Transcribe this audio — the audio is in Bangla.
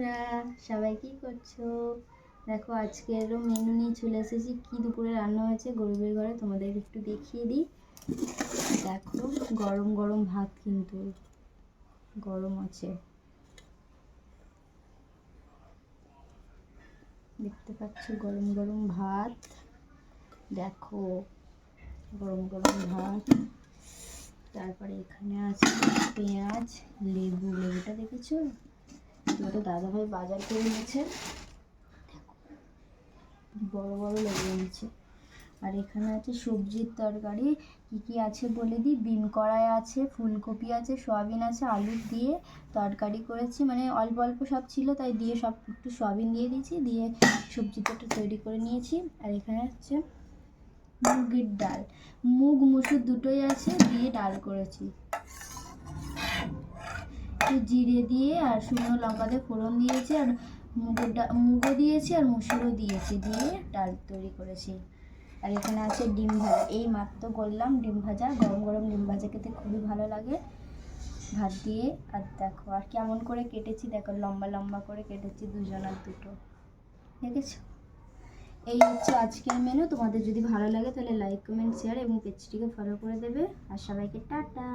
বন্ধুরা, সবাই কি করছো? দেখো আজকেরও মেনু নিয়ে চলে এসেছি। কি দুপুরে রান্না হয়েছে গরিবের ঘরে তোমাদের একটু দেখিয়ে দিই। দেখো গরম গরম ভাত, কিন্তু গরম আছে, দেখতে পাচ্ছ গরম গরম ভাত। দেখো গরম গরম ভাত, তারপরে এখানে আছে পেঁয়াজ, লেবুটা দেখেছো? দুটো দাদাভাই বাজার করে নিয়েছে, বড় বড় লেবু এনেছে। আর এখানে আছে সবজির তরকারি। কি কি আছে বলে দিই। বিন কড়াই আছে, ফুলকপি আছে, সয়াবিন আছে, আলু দিয়ে তরকারি করেছি, মানে অল্প অল্প সব ছিল তাই দিয়ে সব একটু সয়াবিন দিয়ে দিয়েছি, দিয়ে সবজিটা তৈরি করে নিয়েছি। আর এখানে হচ্ছে মুগের ডাল, মুগ মসুর দুটোই আছে, দিয়ে ডাল করেছি। একটু জিরে দিয়ে আর শুকনো লঙ্কা দিয়ে ফোড়ন দিয়েছি, আর মুগও দিয়েছি আর মসুরও দিয়েছি, দিয়ে ডাল তৈরি করেছি। আর এখানে আছে ডিম ভাজা, এই মাত্র করলাম ডিম ভাজা। গরম গরম ডিম ভাজা খেতে খুবই ভালো লাগে ভাত দিয়ে। আর দেখো আর কেমন করে কেটেছি, দেখো লম্বা লম্বা করে কেটেছি, দুজনের দুটো, দেখেছো? এই হচ্ছে আজকের মেনু। তোমাদের যদি ভালো লাগে তাহলে লাইক কমেন্ট শেয়ার এবং পেজটিকে ফলো করে দেবে। আর সবাইকে টাটা।